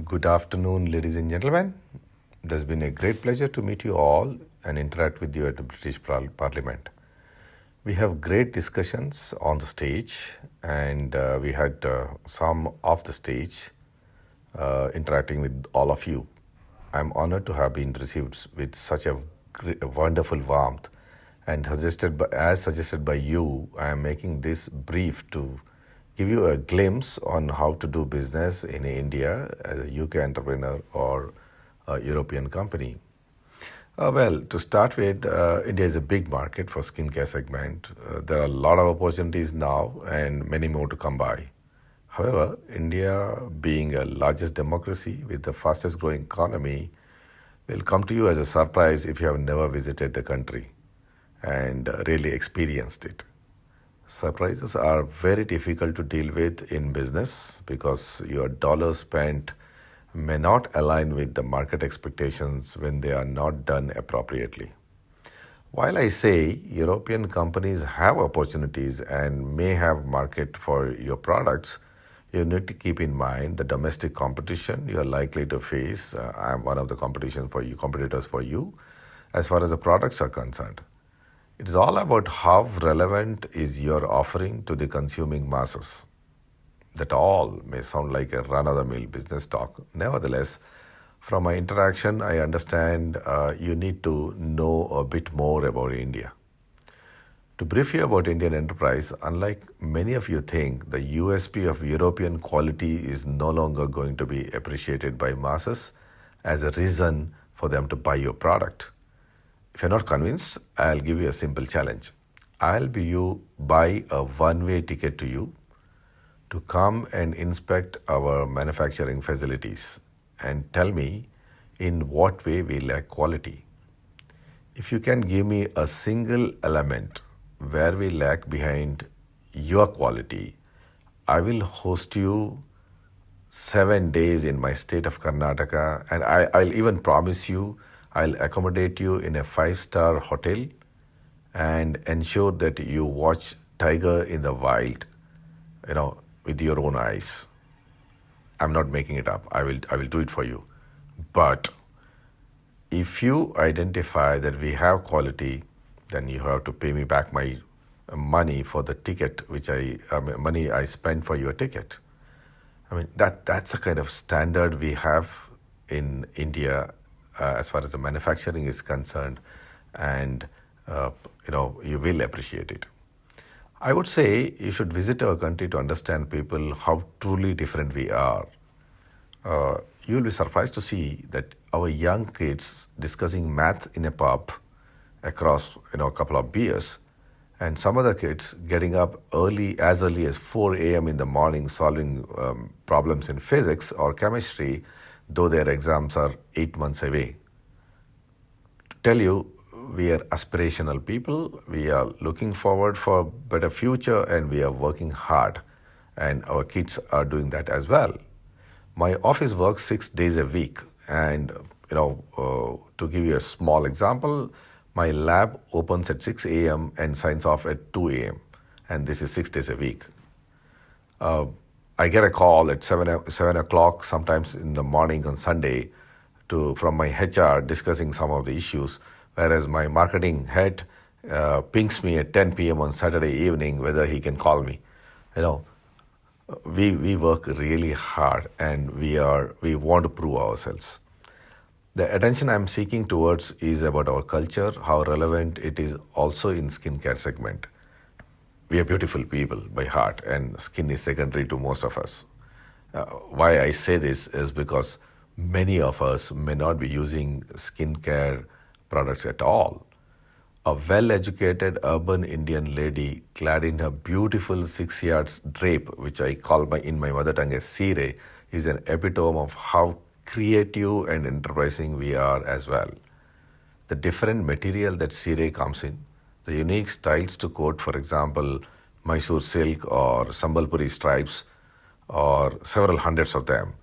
Good afternoon, ladies and gentlemen. It has been a great pleasure to meet you all and interact with you at the British Parliament. We have great discussions on the stage, and we had some off the stage interacting with all of you. I'm honored to have been received with such a wonderful warmth, and as suggested by you, I am making this brief to give you a glimpse on how to do business in India as a UK entrepreneur or a European company. To start with, India is a big market for skincare segment. There are a lot of opportunities now and many more to come by. However, India being a largest democracy with the fastest growing economy will come to you as a surprise if you have never visited the country and really experienced it. Surprises are very difficult to deal with in business because your dollars spent may not align with the market expectations when they are not done appropriately. While I say European companies have opportunities and may have market for your products, you need to keep in mind the domestic competition you are likely to face. I am one of the competitors for you, as far as the products are concerned. It is all about how relevant is your offering to the consuming masses. That all may sound like a run-of-the-mill business talk. Nevertheless, from my interaction, I understand you need to know a bit more about India. To brief you about Indian enterprise, unlike many of you think, the USP of European quality is no longer going to be appreciated by masses as a reason for them to buy your product. If you're not convinced, I'll give you a simple challenge. I'll be you buy a one-way ticket to you to come and inspect our manufacturing facilities and tell me in what way we lack quality. If you can give me a single element where we lag behind your quality, I will host you 7 days in my state of Karnataka, and I'll even promise you I'll accommodate you in a 5-star hotel and ensure that you watch tiger in the wild, with your own eyes. I'm not making it up. I will do it for you. But if you identify that we have quality, then you have to pay me back my money for the ticket, money I spent for your ticket. That's the kind of standard we have in India as far as the manufacturing is concerned, and you will appreciate it. I would say you should visit our country to understand people how truly different we are. You will be surprised to see that our young kids discussing math in a pub across a couple of beers, and some other kids getting up early as 4 a.m. in the morning solving problems in physics or chemistry, though their exams are 8 months away. To tell you, we are aspirational people, we are looking forward for a better future, and we are working hard, and our kids are doing that as well. My office works 6 days a week, and to give you a small example, my lab opens at 6 a.m. and signs off at 2 a.m., and this is 6 days a week. I get a call at 7 o'clock sometimes in the morning on Sunday from my HR discussing some of the issues, whereas my marketing head pings me at 10 p.m. on Saturday evening whether he can call me. We work really hard, and we want to prove ourselves. The attention I'm seeking towards is about our culture, how relevant it is also in skincare segment. We are beautiful people by heart, and skin is secondary to most of us. Why I say this is because many of us may not be using skincare products at all. A well-educated urban Indian lady clad in her beautiful 6-yard drape, which I call in my mother tongue as sire, is an epitome of how creative and enterprising we are as well. The different material that sire comes in, the unique styles to coat, for example, Mysore silk or Sambalpuri stripes, or several hundreds of them,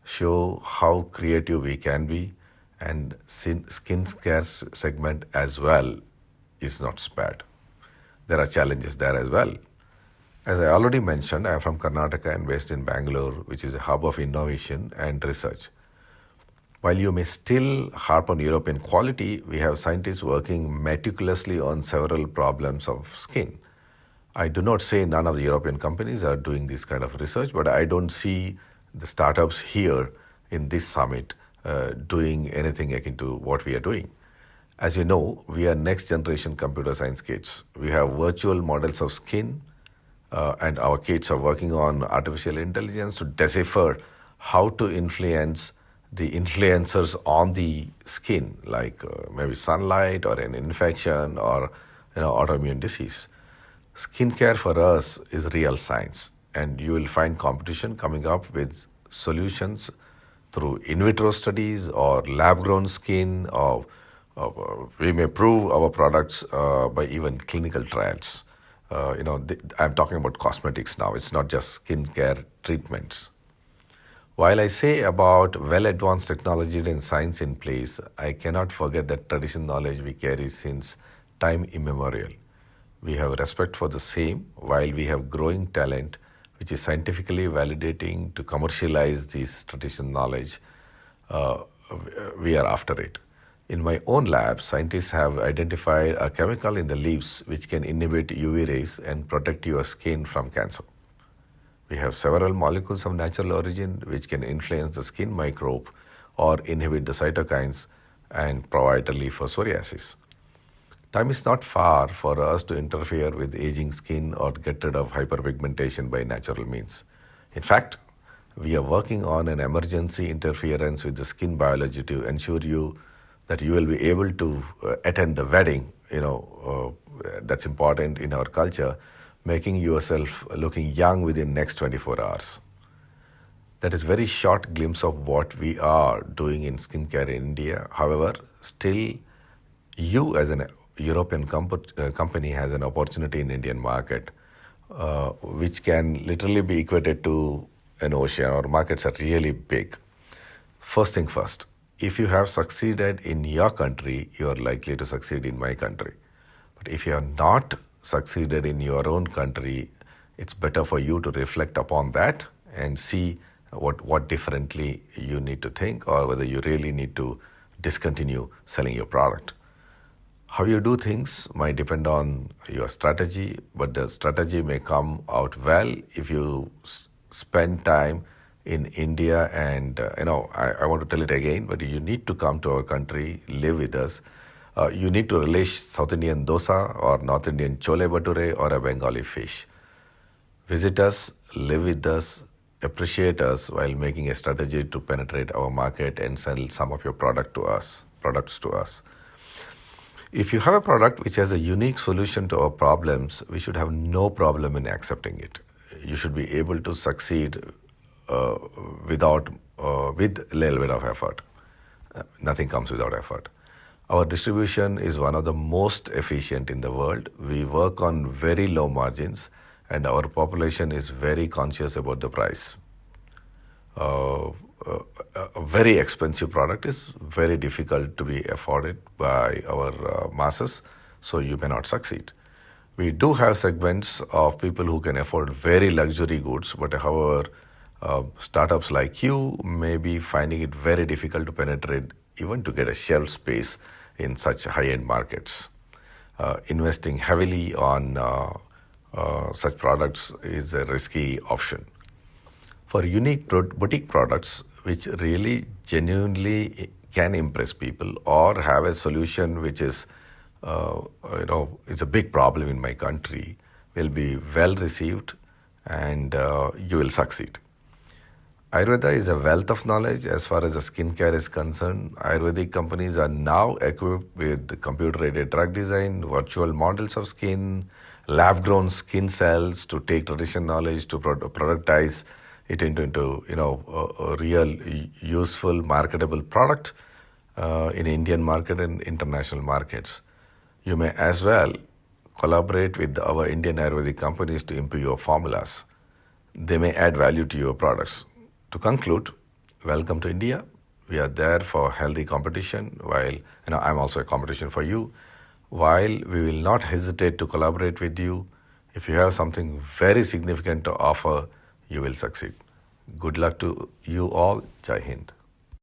show how creative we can be, and skincare segment as well is not spared. There are challenges there as well. As I already mentioned, I am from Karnataka and based in Bangalore, which is a hub of innovation and research. While you may still harp on European quality, we have scientists working meticulously on several problems of skin. I do not say none of the European companies are doing this kind of research, but I don't see the startups here in this summit doing anything akin to what we are doing. As you know, we are next generation computer science kids. We have virtual models of skin, and our kids are working on artificial intelligence to decipher how to influence the influencers on the skin, like maybe sunlight or an infection or autoimmune disease. Skincare for us is real science, and you will find competition coming up with solutions through in vitro studies or lab grown skin, or we may prove our products by even clinical trials. I'm talking about cosmetics now, it's not just skincare treatments. While I say about well advanced technology and science in place, I cannot forget that traditional knowledge we carry since time immemorial. We have respect for the same while we have growing talent which is scientifically validating to commercialize this traditional knowledge. uh, we are after it. In my own lab, scientists have identified a chemical in the leaves which can inhibit UV rays and protect your skin from cancer. We have several molecules of natural origin which can influence the skin microbe or inhibit the cytokines and provide relief for psoriasis. Time is not far for us to interfere with aging skin or get rid of hyperpigmentation by natural means. In fact, we are working on an emergency interference with the skin biology to ensure you that you will be able to attend the wedding, that's important in our culture, making yourself looking young within next 24 hours. That is very short glimpse of what we are doing in skincare in India. However, still, you as an European company has an opportunity in Indian market, which can literally be equated to an ocean. Our markets are really big. First thing first, if you have succeeded in your country, you are likely to succeed in my country. But if you have not succeeded in your own country, it's better for you to reflect upon that and see what differently you need to think, or whether you really need to discontinue selling your product. How you do things might depend on your strategy, but the strategy may come out well if you spend time in India. And I want to tell it again, but you need to come to our country, live with us. You need to relish South Indian dosa or North Indian chole bhature or a Bengali fish. Visit us, live with us, appreciate us while making a strategy to penetrate our market and sell some of your products to us. If you have a product which has a unique solution to our problems, we should have no problem in accepting it. You should be able to succeed uh, with a little bit of effort. Nothing comes without effort. Our distribution is one of the most efficient in the world. We work on very low margins, and our population is very conscious about the price. uh, a very expensive product is very difficult to be afforded by our masses, so you may not succeed. We do have segments of people who can afford very luxury goods, but however, startups like you may be finding it very difficult to penetrate, even to get a shelf space in such high-end markets. Investing heavily on such products is a risky option. For unique boutique products which really genuinely can impress people or have a solution which is it's a big problem in my country, will be well received, and you will succeed. Ayurveda is a wealth of knowledge as far as the skincare is concerned. Ayurvedic companies are now equipped with computer-aided drug design, virtual models of skin, lab-grown skin cells to take traditional knowledge to productize it into a real useful, marketable product in Indian market and international markets. You may as well collaborate with our Indian Ayurvedic companies to improve your formulas. They may add value to your products. To conclude, welcome to India. We are there for healthy competition, while I'm also a competition for you. While we will not hesitate to collaborate with you If you have something very significant to offer, you will succeed. Good luck to you all. Jai Hind.